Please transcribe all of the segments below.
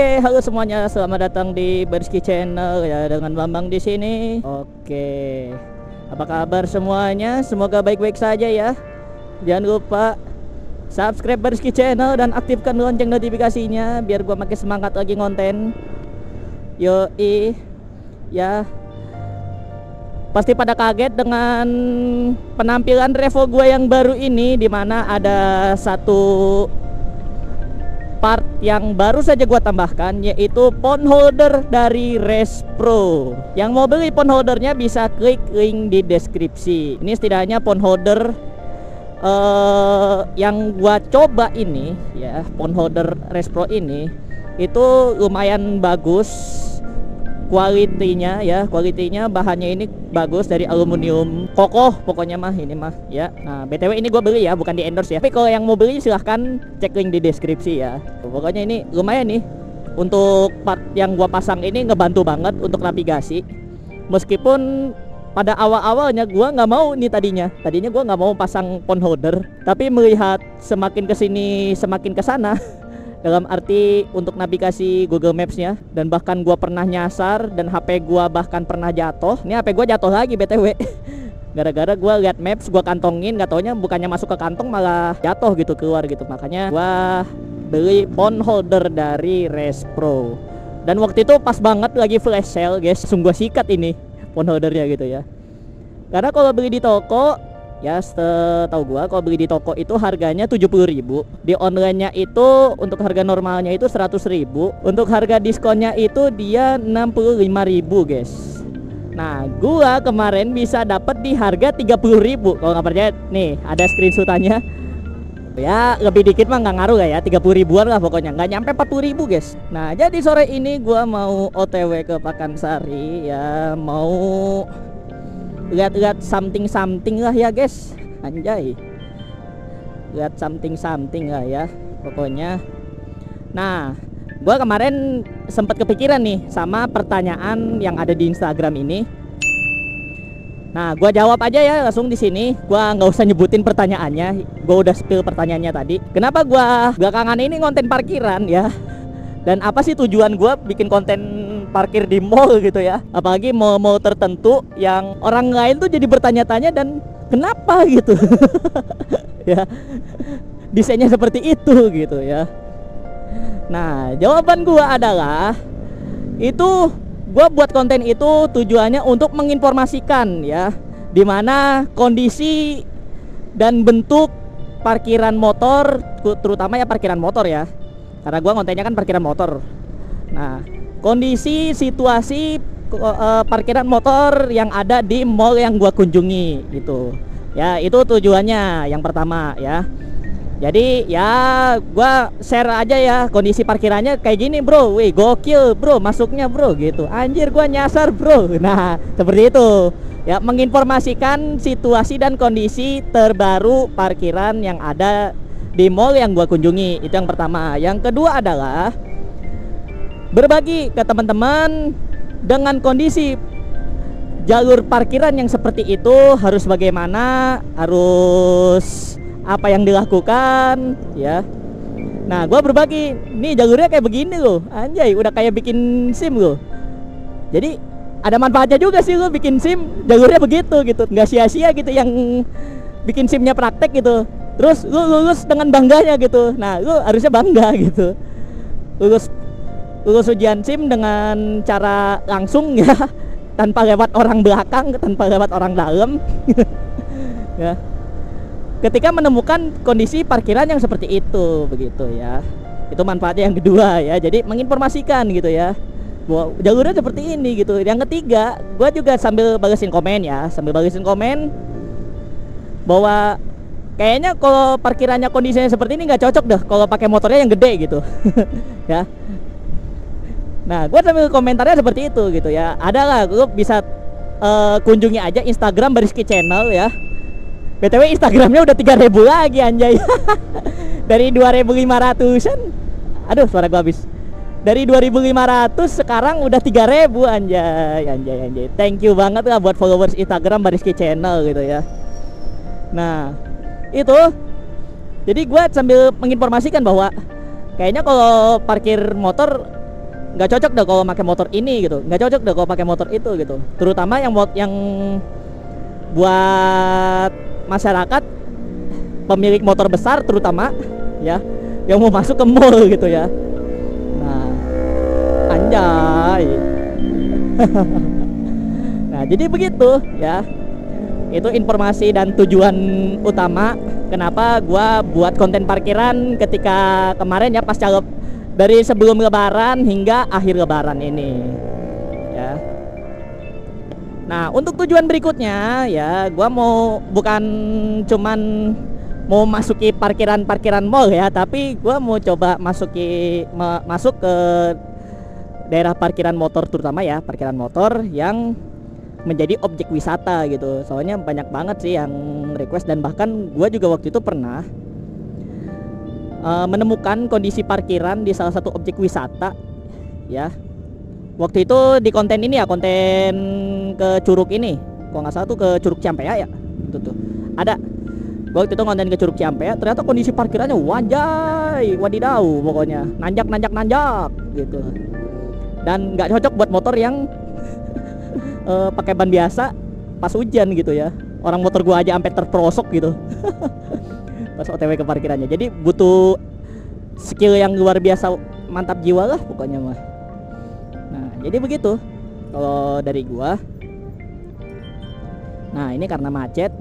Oke, halo semuanya, selamat datang di Berski Channel ya, dengan Bambang di sini. Oke, apa kabar semuanya? Semoga baik-baik saja ya. Jangan lupa subscribe Berski Channel dan aktifkan lonceng notifikasinya biar gua makin semangat lagi ngonten. Yoi, ya. Pasti pada kaget dengan penampilan Revo gue yang baru ini, dimana ada satu part yang baru saja gua tambahkan, yaitu phone holder dari Race Pro. Yang mau beli phone holdernya bisa klik link di deskripsi. Ini setidaknya phone holder yang gua coba ini ya, phone holder Race Pro ini itu lumayan bagus kualitinya ya, kualitinya bahannya ini bagus, dari aluminium kokoh pokoknya mah ini mah ya. Nah, BTW ini gua beli ya, bukan di endorse ya, tapi kalau yang mau beli silahkan cek link di deskripsi ya. Pokoknya ini lumayan nih, untuk part yang gua pasang ini ngebantu banget untuk navigasi. Meskipun pada awal-awalnya gua nggak mau nih, tadinya gua nggak mau pasang phone holder, tapi melihat semakin kesini semakin kesana dalam arti untuk navigasi Google Maps-nya, dan bahkan gua pernah nyasar dan HP gua bahkan pernah jatuh. Ini HP gua jatuh lagi BTW. Gara-gara gua lihat maps, gua kantongin, gak taunya bukannya masuk ke kantong malah jatuh gitu, keluar gitu. Makanya gua beli phone holder dari Race Pro. Dan waktu itu pas banget lagi flash sale, guys. Langsung gua sikat ini phone holdernya gitu ya. Karena kalau beli di toko ya, setahu gua kalau beli di toko itu harganya 70.000. Di online-nya itu untuk harga normalnya itu 100.000. Untuk harga diskonnya itu dia 65.000, guys. Nah, gua kemarin bisa dapat di harga 30.000. Kalau nggak percaya nih, ada screenshotannya. Ya, lebih dikit mah nggak ngaruh ya, 30.000-an lah pokoknya. Nggak nyampe 40.000, guys. Nah, jadi sore ini gua mau OTW ke Pakansari ya, mau lihat-lihat something lah ya, guys. Anjay, lihat something lah ya pokoknya. Nah, gua kemarin sempat kepikiran nih sama pertanyaan yang ada di Instagram ini. Nah, gua jawab aja ya langsung di sini. Gua nggak usah nyebutin pertanyaannya, gua udah spill pertanyaannya tadi. Kenapa gua belakangan ini ngonten parkiran ya, dan apa sih tujuan gua bikin konten parkir di mall gitu ya, apalagi mall-mall tertentu yang orang lain tuh jadi bertanya-tanya dan kenapa gitu. Ya, desainnya seperti itu gitu ya. Nah, jawaban gua adalah itu gua buat konten itu tujuannya untuk menginformasikan ya, dimana kondisi dan bentuk parkiran motor, terutama ya parkiran motor ya, karena gua kontennya kan parkiran motor. Nah, kondisi situasi parkiran motor yang ada di mall yang gua kunjungi gitu ya, itu tujuannya yang pertama ya. Jadi ya gua share aja ya kondisi parkirannya kayak gini bro, wih gokil bro masuknya bro gitu, anjir gua nyasar bro. Nah, seperti itu ya, menginformasikan situasi dan kondisi terbaru parkiran yang ada di mall yang gua kunjungi, itu yang pertama. Yang kedua adalah berbagi ke teman-teman dengan kondisi jalur parkiran yang seperti itu, harus bagaimana, harus apa yang dilakukan ya. Nah, gua berbagi nih jalurnya kayak begini loh, anjay udah kayak bikin SIM loh. Jadi ada manfaatnya juga sih lo bikin SIM jalurnya begitu gitu, nggak sia-sia gitu yang bikin SIM-nya praktek gitu. Terus lu lulus dengan bangganya gitu. Nah, lu harusnya bangga gitu, lulus ujian SIM dengan cara langsung ya, tanpa lewat orang belakang, tanpa lewat orang dalam. Ya, ketika menemukan kondisi parkiran yang seperti itu begitu ya, itu manfaatnya yang kedua ya. Jadi menginformasikan gitu ya, bahwa jalurnya seperti ini gitu. Yang ketiga, gue juga sambil balesin komen ya, bahwa kayaknya kalau parkirannya kondisinya seperti ini nggak cocok deh kalau pakai motornya yang gede gitu. Ya. Nah, gue sambil komentarnya seperti itu gitu ya. Ada lah, lu bisa kunjungi aja Instagram Berski Channel ya. BTW Instagramnya udah 3.000 lagi anjay. Dari 2.500-an. Aduh, suara gue habis. Dari 2.500 sekarang udah 3.000 anjay. Thank you banget lah buat followers Instagram Berski Channel gitu ya. Nah, itu. Jadi gue sambil menginformasikan bahwa kayaknya kalau parkir motor nggak cocok deh kalau pakai motor ini gitu, nggak cocok deh kalau pakai motor itu gitu, terutama yang buat masyarakat pemilik motor besar terutama ya, yang mau masuk ke mall gitu ya. Nah, anjay. Nah, jadi begitu ya. Itu informasi dan tujuan utama kenapa gua buat konten parkiran ketika kemarin ya, pasca dari sebelum lebaran hingga akhir lebaran ini ya. Nah, untuk tujuan berikutnya ya, gua mau bukan cuman mau masuki parkiran mall ya, tapi gua mau coba masuk ke daerah parkiran motor, terutama ya parkiran motor yang menjadi objek wisata gitu. Soalnya banyak banget sih yang request, dan bahkan gue juga waktu itu pernah menemukan kondisi parkiran di salah satu objek wisata ya. Waktu itu di konten ini ya, konten ke Curug ini, kalau nggak salah tuh ke Curug Ciampea ya, itu tuh ada. Waktu itu konten ke Curug Ciampea, ternyata kondisi parkirannya wadidaw, pokoknya nanjak gitu, dan nggak cocok buat motor yang pakai ban biasa pas hujan gitu ya. Orang motor gua aja sampai terperosok gitu pas OTW ke parkirannya. Jadi butuh skill yang luar biasa, mantap jiwa lah pokoknya mah. Nah, jadi begitu kalau dari gua. Nah, ini karena macet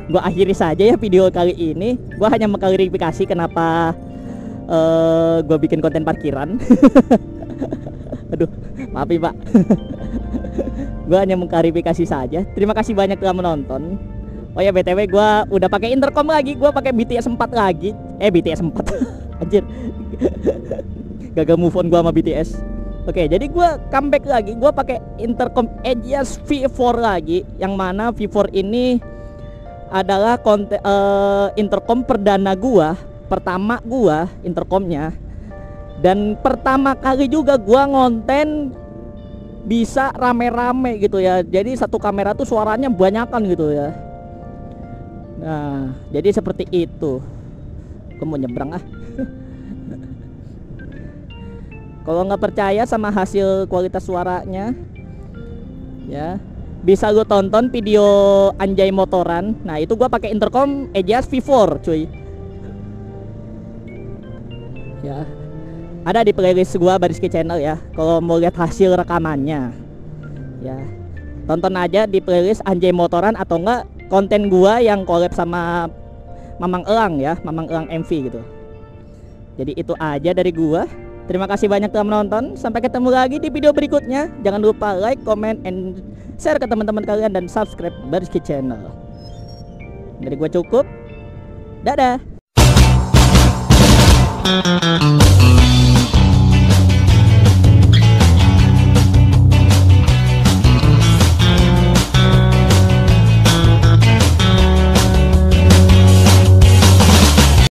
gua akhiri saja ya video kali ini. Gua hanya mengklarifikasi kenapa gua bikin konten parkiran. Aduh, maaf ya Pak. Gue hanya mengklarifikasi saja. Terima kasih banyak telah menonton. Oh ya, BTW gue udah pakai intercom lagi. Gue pakai BTS 4 lagi. BTS 4 anjir. Gagal move on gue sama BTS. Oke, jadi gue comeback lagi. Gue pakai intercom Aegis V4 lagi. Yang mana V4 ini adalah intercom perdana gue, pertama gue intercomnya. Dan pertama kali juga gue ngonten bisa rame-rame gitu ya. Jadi satu kamera tuh suaranya banyakan gitu ya. Nah, jadi seperti itu. Gue mau nyebrang ah. Kalau nggak percaya sama hasil kualitas suaranya ya, bisa lu tonton video Anjay Motoran. Nah, itu gue pakai intercom Aegis V4 cuy ya. Ada di playlist gua Bariski Channel ya. Kalau mau lihat hasil rekamannya ya, tonton aja di playlist Anjay Motoran, atau enggak konten gua yang collab sama Mamang Elang ya, Mamang Elang MV gitu. Jadi itu aja dari gua. Terima kasih banyak telah menonton. Sampai ketemu lagi di video berikutnya. Jangan lupa like, comment, and share ke teman-teman kalian, dan subscribe Bariski Channel. Dari gua cukup. Dadah.